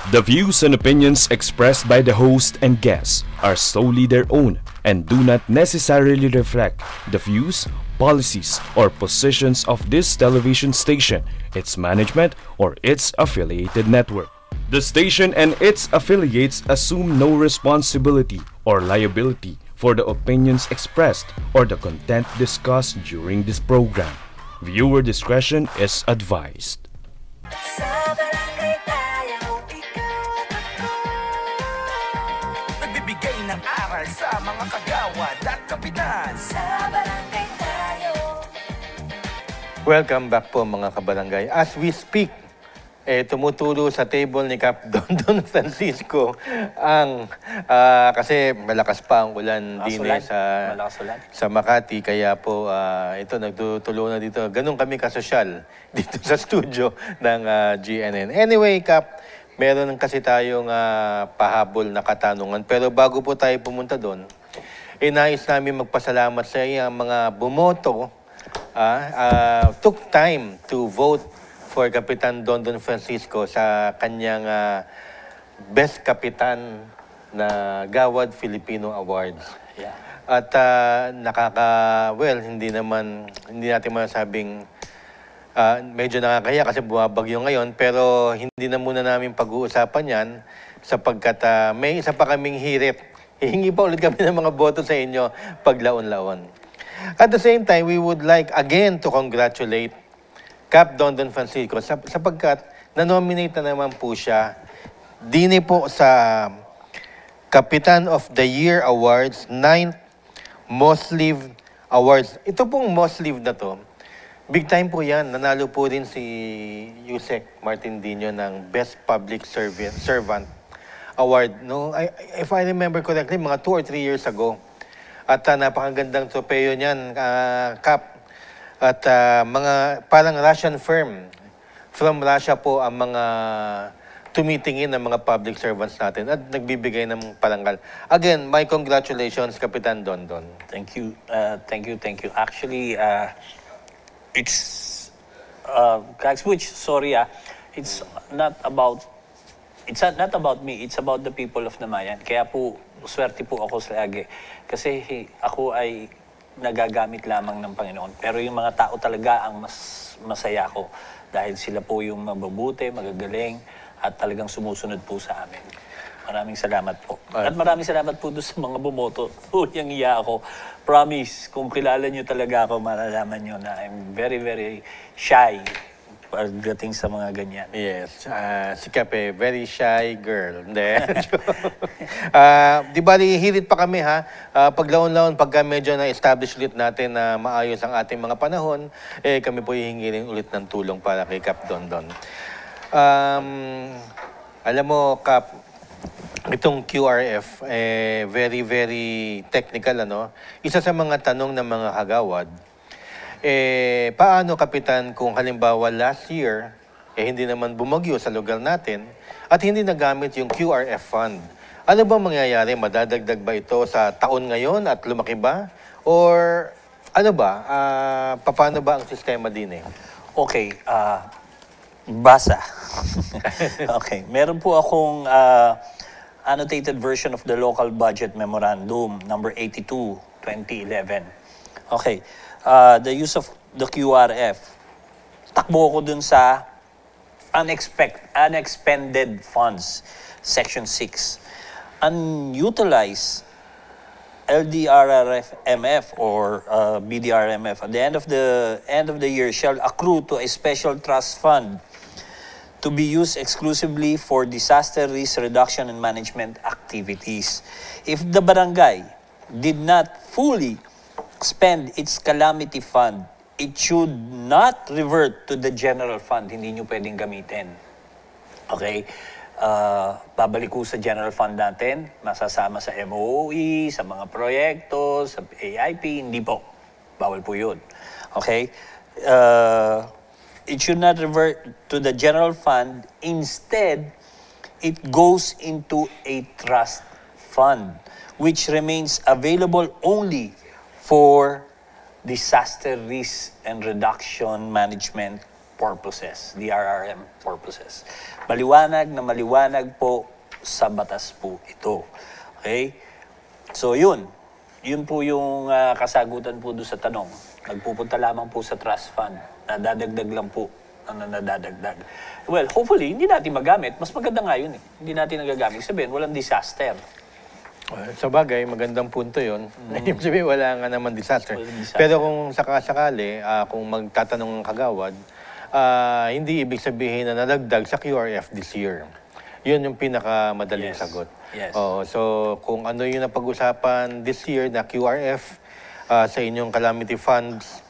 The views and opinions expressed by the host and guests are solely their own and do not necessarily reflect the views, policies, or positions of this television station, its management, or its affiliated network. The station and its affiliates assume no responsibility or liability for the opinions expressed or the content discussed during this program. Viewer discretion is advised. Sa barangay tayo, ikaw at ako. Nagbibigay ng aral sa mga kagawad at kapitan. Sa barangay tayo. Welcome back po mga kabarangay. As we speak, tumutulo sa table ni Cap Don Francisco ang kasi malakas pa ang ulan din sa Makati, kaya po ito nagtutulo na dito. Ganun kami kasosyal dito sa studio ng GNN. Anyway, Cap, meron kasi tayong pahabol na katanungan, pero bago po tayo pumunta doon, nais namin magpasalamat sa iyo mga bumoto, took time to vote for Kapitan Don Francisco sa kanyang Best Kapitan na Gawad Filipino Awards. Yeah. At hindi natin masabing medyo nakakaya kasi bumabagyo ngayon, pero hindi na muna namin pag-uusapan yan sapagkat may isa pa kaming hirit. Hihingi pa ulit kami ng mga boto sa inyo paglaon-laon. At the same time, we would like again to congratulate Cap Don Francisco sapagkat na-nominate na naman po siya dini po sa Kapitan of the Year Awards, 9th Most Lived Awards. Ito pong Most Lived na to, big time po yan. Nanalo po rin si Yusek Martin Dino ng Best Public Servant Award. No, if I remember correctly, mga 2 or 3 years ago. At napakagandang tropeyo niyan, Cap. At mga parang Russian firm from Russia po ang mga tumitingin ng mga public servants natin at nagbibigay ng parangal. Again, my congratulations, Kapitan Don. Thank you. Thank you. Actually, it's sorry, it's not about me, it's about the people of Namayan. Kaya po swerte po ako lagi kasi ako ay nagagamit lamang ng Panginoon. Pero yung mga tao talaga ang mas masaya ko dahil sila po yung mabubuti, magagaling at talagang sumusunod po sa amin. Maraming salamat po. At maraming salamat po doon sa mga bumoto. Yung iya ako. Promise, kung kilala nyo talaga ako, malalaman nyo na I'm very, very shy pagdating sa mga ganyan. Yes. Si Kape, very shy girl. Hindi. Di ba, hirit pa kami paglaon-laon, pagka medyo na-establish ulit natin na maayos ang ating mga panahon, kami po hihingi ulit ng tulong para kay Cap Don. Alam mo, Cap, itong QRF, very, very technical, ano? Isa sa mga tanong ng mga kagawad, paano, Kapitan, kung halimbawa last year, hindi naman bumagyo sa lugar natin at hindi nagamit yung QRF fund? Ano ba mangyayari? Madadagdag ba ito sa taon ngayon at lumaki ba? Or ano ba? Paano ba ang sistema din? Okay, basa. Okay, meron po akong annotated version of the Local Budget Memorandum, number 82, 2011. Okay. The use of the QRF, takbo ko dun sa unexpended funds, Section 6. Unutilized LDRRMF or BDRMF at the end of the year shall accrue to a special trust fund to be used exclusively for disaster risk reduction and management activities. If the barangay did not fully spend its calamity fund, it should not revert to the general fund. Hindi nyo pwedeng gamitin. Okay? Babalik ko sa general fund natin, masasama sa MOE, sa mga proyekto, sa AIP, hindi po. Bawal po yun. Okay? It should not revert to the general fund. Instead, it goes into a trust fund, which remains available only for disaster risk and reduction management purposes, DRRM purposes. Maliwanag na maliwanag po sa batas po ito. Okay? So yun po yung kasagutan po doon sa tanong. Nagpupunta lamang po sa trust fund. Nadadagdag lang po ang nadadagdag. Well, hopefully, hindi natin magamit. Mas maganda nga yun eh. Hindi natin nagagamit. Sabihin, walang disaster. Sa bagay, magandang punto yun. Ibig sabihin, wala nga naman disaster. Walang disaster. Pero kung sakasakali, kung magtatanong ng kagawad, hindi ibig sabihin na nadagdag sa QRF this year. Yun yung pinakamadaling sagot. Yes. So, kung ano yung napag-usapan this year na QRF sa inyong calamity funds,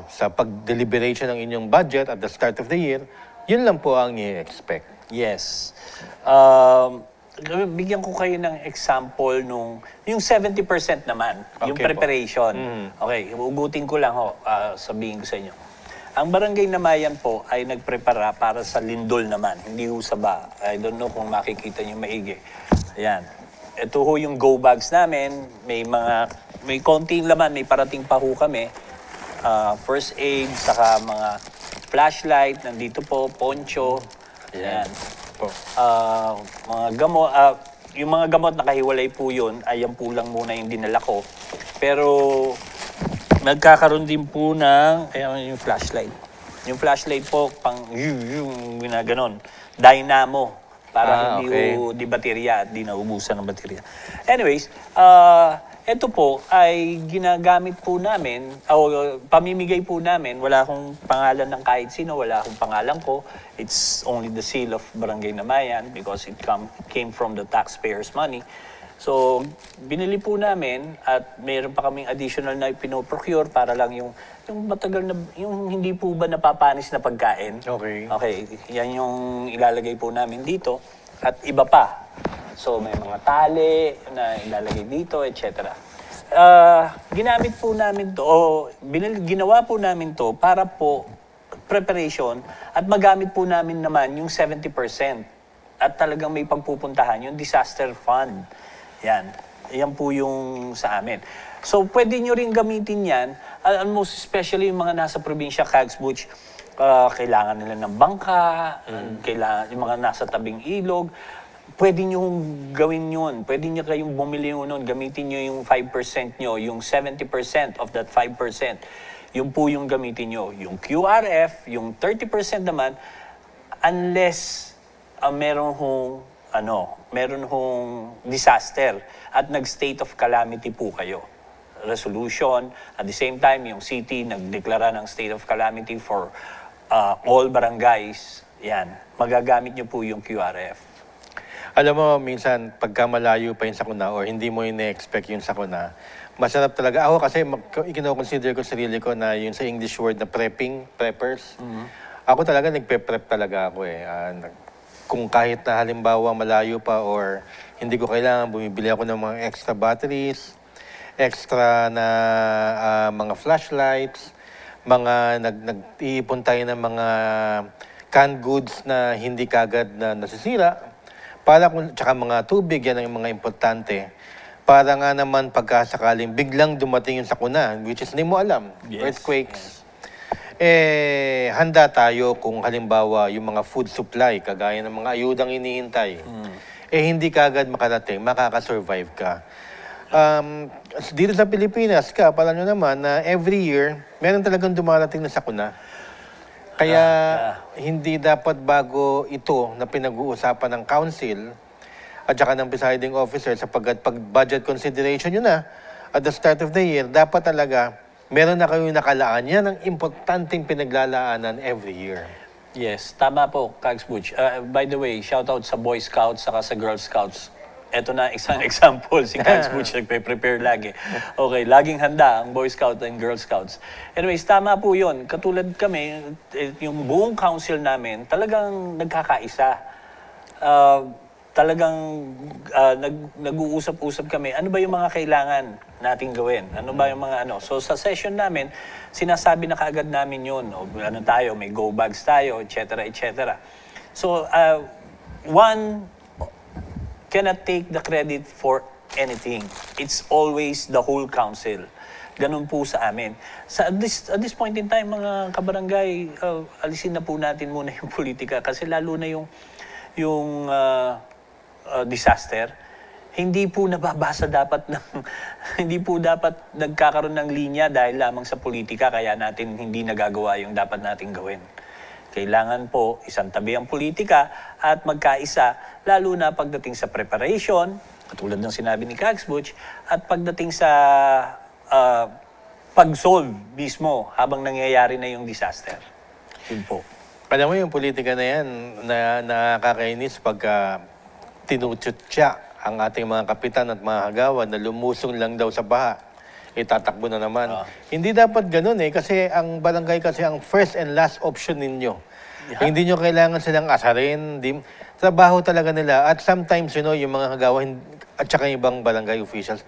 sa pag-deliberation ng inyong budget at the start of the year, yun lang po ang i-expect. Yes. Bigyan ko kayo ng example yung 70% naman, yung Okay po. preparation. Okay, ugutin ko lang sabihin ko sa inyo. Ang Barangay Namayan po ay nagprepara para sa lindol naman, hindi ho sa ba. I don't know kung makikita niyo maigi. Ayan. Ito ho yung go bags namin, may konting laman, may parating pa ho kami. First aid, saka mga flashlight, nandito po, poncho. Ayan. Mga gamot, yung mga gamot nakahiwalay po yun, ayan po lang muna yung dinala ko. Pero nagkakaroon din po ng, ayan yung flashlight. Yung flashlight po, yung ginaganon, dynamo, para hindi baterya, di naubusan ng baterya. Anyways, ito po ay ginagamit po namin, o pamimigay po namin, wala akong pangalan ng kahit sino, wala akong pangalan ko. It's only the seal of Barangay Namayan because it came from the taxpayers' money. So, binili po namin at mayroon pa kaming additional na pinoprocure para lang yung matagal na, yung hindi po ba napapanis na pagkain. Okay. Okay, yan yung ilalagay po namin dito at iba pa. So, may mga tali na ilalagay dito, etc. Ginamit po namin to, ginawa po namin to para po preparation at magamit po namin naman yung 70% at talagang may pagpupuntahan, yung disaster fund. Yan. Yan po yung sa amin. So, pwede nyo rin gamitin yan, most especially yung mga nasa probinsya, Cags Butch, kailangan nila ng bangka, kailangan yung mga nasa tabing ilog. Pwede nyo gawin yun. Pwede nyo kayong bumili yun nun. Gamitin nyo yung 5% nyo, yung 70% of that 5%. Yun po yung gamitin nyo. Yung QRF, yung 30% naman, unless meron hong disaster at nag-state of calamity po kayo. Resolution. At the same time, yung city nagdeklara ng state of calamity for all barangays. Yan. Magagamit nyo po yung QRF. Alam mo, minsan, pagka malayo pa yung sakuna or hindi mo ina-expect yung sakuna, masarap talaga. Ako kasi, kino-consider ko sarili ko na yung sa English word na preppers. Ako talaga, nagpe-prep talaga ako eh. Kung kahit na halimbawa malayo pa or hindi ko kailangan, bumibili ako ng mga extra batteries, extra na mga flashlights, mga nag-iipon tayo ng mga canned goods na hindi kagad na nasisira. Tsaka mga tubig, yan ang mga importante. Para nga naman pagkasakaling biglang dumating yung sakuna, which is hindi mo alam, earthquakes. Handa tayo kung halimbawa yung mga food supply, kagaya ng mga ayudang inihintay, hindi kagad makarating, makakasurvive ka. Dito sa Pilipinas, pala nyo naman na every year, meron talagang dumarating na sakuna. Kaya hindi dapat bago ito na pinag-uusapan ng council at saka ng presiding officer sapagkat pag budget consideration yun na at the start of the year, dapat talaga meron na kayong nakalaan. Yan ang importanteng pinaglalaanan every year. Yes, tama po, Cags Butch. By the way, shout out sa Boy Scouts saka sa Girl Scouts. Ito na isang example, si Cags Butch nagpe-prepare lagi. Okay, laging handa ang Boy Scout and Girl Scouts. Anyways, tama po yun. Katulad kami, yung buong council namin, talagang nagkakaisa. Talagang nag-uusap-usap kami, ano ba yung mga kailangan nating gawin? Ano ba yung mga ano? So sa session namin, sinasabi na kaagad namin yun. O, ano tayo, may go bags tayo, etc. etc. So, one cannot take the credit for anything. It's always the whole council. Ganun po sa amin. At this point in time, mga kabarangay, alisin na po natin muna yung politika kasi lalo na yung disaster, hindi po nababasa dapat hindi po dapat nagkakaroon ng linya dahil lamang sa politika kaya natin hindi nagagawa yung dapat nating gawin. Kailangan po isang tabi ang politika at magkaisa, lalo na pagdating sa preparation, katulad ng sinabi ni Kags Butch, at pagdating sa pag-solve mismo habang nangyayari na yung disaster. Yun po. Alam mo yung politika na yan, na nakakainis pagka tinututya ang ating mga kapitan at mga hagawan na lumusong lang daw sa baha. Itatakbo na naman. Hindi dapat ganun kasi ang barangay kasi ang first and last option ninyo. Yeah. Hindi nyo kailangan silang asarin. Trabaho talaga nila. At sometimes, yung mga hagawan at saka yung ibang barangay officials,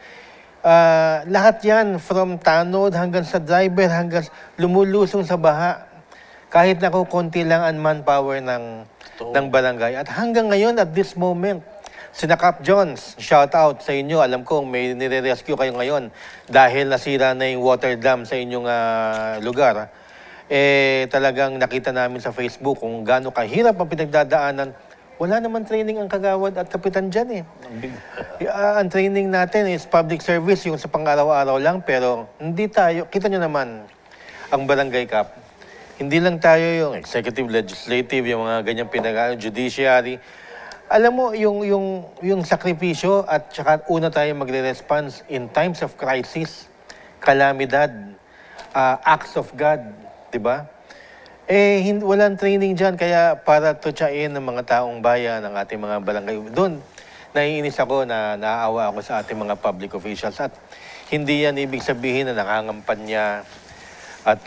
lahat yan, from tanod hanggang sa driver, hanggang lumulusong sa baha. Kahit na konti lang ang manpower ng barangay. At hanggang ngayon, at this moment, sina Cap Jones, shout out sa inyo. Alam ko may nire-rescue kayo ngayon dahil nasira na yung water dam sa inyong lugar. Talagang nakita namin sa Facebook kung gaano kahirap ang pinagdadaanan. Wala naman training ang kagawad at kapitan dyan ang training natin is public service, yung sa pang-araw-araw lang. Pero hindi tayo, kita nyo naman, ang barangay Cap. Hindi lang tayo yung executive, legislative, yung mga ganyang judiciary. Alam mo, yung sakripisyo at saka una tayo magre-response in times of crisis, kalamidad, acts of God, di ba? Walang training dyan, kaya para tutsain ng mga taong bayan, ng ating mga barangay. Doon, naiinis ako na naaawa ako sa ating mga public officials. At hindi yan ibig sabihin na nangangampanya at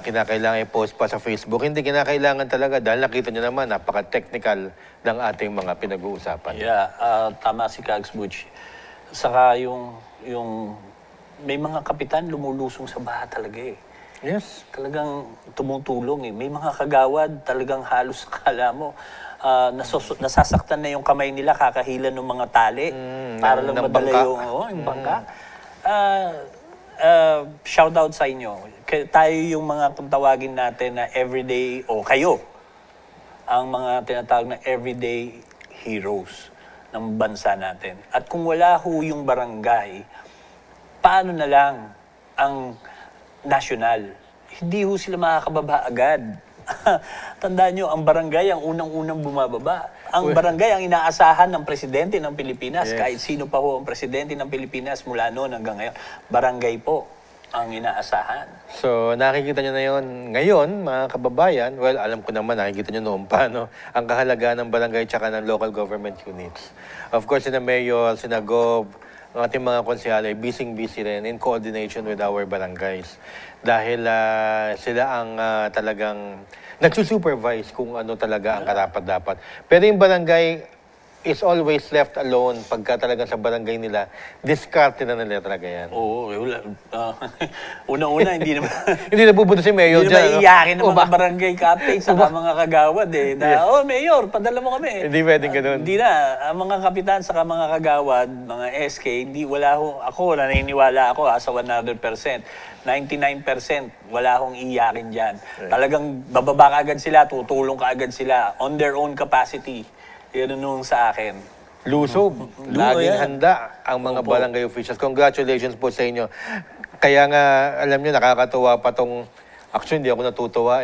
kinakailangan i-post pa sa Facebook. Hindi kinakailangan talaga dahil nakita nyo naman, napaka-technical ng ating mga pinag-uusapan. Yeah, tama si Kags Butch. Saka may mga kapitan lumulusong sa baha talaga Yes. Talagang tumutulong May mga kagawad talagang halos akala mo nasasaktan na yung kamay nila kakahilan ng mga tali para lang madala yung bangka. Shout out sa inyo. Tayo yung mga kung tawagin natin na everyday, kayo, ang mga tinatawag na everyday heroes ng bansa natin. At kung wala ho yung barangay, paano na lang ang national? Hindi ho sila makakababa agad. Tandaan nyo, ang barangay ang unang-unang bumababa. Ang barangay ang inaasahan ng presidente ng Pilipinas. Yes. Kahit sino pa ho ang presidente ng Pilipinas mula noon hanggang ngayon. Barangay po ang inaasahan. So, nakikita nyo na yun ngayon, mga kababayan. Well, alam ko naman, nakikita nyo noon pa, ang kahalagaan ng barangay tsaka ng local government units. Of course, sina Mayor, sina Gov, ang ating mga konsyale, busy rin in coordination with our barangays. Dahil sila ang talagang nagsusupervise kung ano talaga ang karapat-dapat. Pero yung barangay is always left alone pagka talagang sa barangay nila, diskarte na nila talaga yan. Oo, una-una, hindi naman... hindi napupunta si Mayor dyan. Hindi naman iyakin ng mga barangay captain sa mga kagawad Mayor, padala mo kami. Hindi pwedeng ganun. Hindi na. Ang mga kapitan sa mga kagawad, mga SK, ako, naniniwala ako sa 100%. 99% wala akong iyakin dyan. Talagang bababa ka agad sila, tutulong ka agad sila on their own capacity. Yan nung sa akin. Lusob. Laging handa ang mga barangay officials. Congratulations po sa inyo. Kaya nga, alam nyo, nakakatuwa pa tong... Actually, hindi ako natutuwa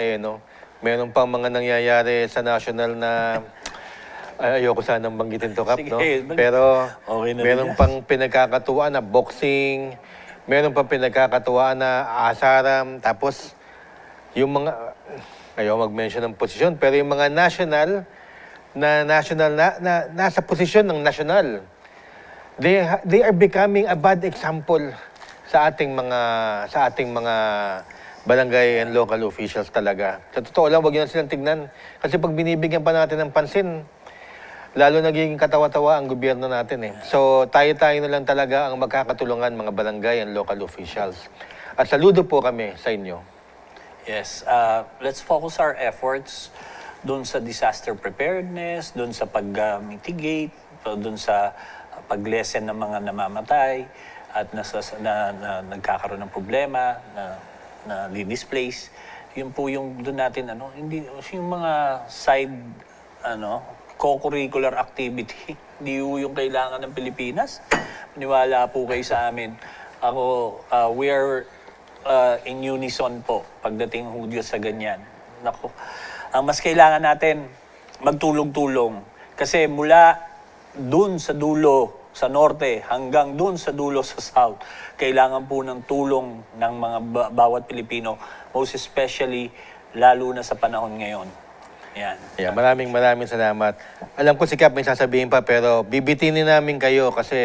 Meron pang mga nangyayari sa national na... ayoko sanang banggitin to, Kap, Pero okay meron pang pinagkakatuwaan na boxing, meron pang pinagkakatuwaan na asaram, tapos yung mga... Ayaw mag-mention ng posisyon, pero yung mga national nasa posisyon ng national. They are becoming a bad example sa ating mga barangay and local officials talaga. Sa totoo lang, wag yun silang tignan. Kasi pag binibigyan pa natin ng pansin, lalo nagiging katawa-tawa ang gobyerno natin So tayo-tayo na lang talaga ang magkakatulungan mga barangay and local officials. At saludo po kami sa inyo. Yes, let's focus our efforts doon sa disaster preparedness, doon sa pag-mitigate, doon sa pag-lessen ng mga namamatay. at nagkakaroon ng problema, na di-displace, yun po yung doon natin, hindi, yung mga side, co-curricular activity, hindi yung kailangan ng Pilipinas. Maniwala po kayo sa amin. Ako, we are in unison po pagdating ho sa ganyan. Naku, ang mas kailangan natin, magtulong-tulong. Kasi mula dun sa dulo, sa norte, hanggang dun sa dulo sa south, kailangan po ng tulong ng mga bawat Pilipino, most especially, lalo na sa panahon ngayon. Yan. Yeah, maraming salamat. Alam ko si Kap may sasabihin pa, pero bibitinin namin kayo kasi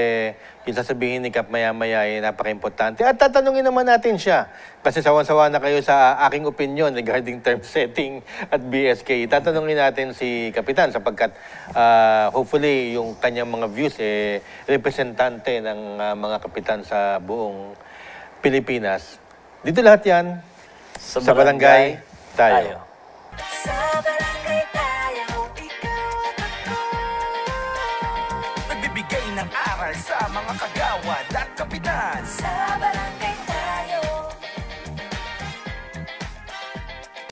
yung sasabihin ni Kap maya-maya ay napaka-importante. At tatanungin naman natin siya kasi sawan-sawa na kayo sa aking opinion regarding term setting at BSK. Tatanungin natin si Kapitan sapagkat hopefully yung kanyang mga views representante ng mga kapitan sa buong Pilipinas. Dito lahat yan sa barangay tayo. Sa barangay tayo, ikaw at ako. Nagbibigay ng aral sa mga kagawad at kapitan. Sa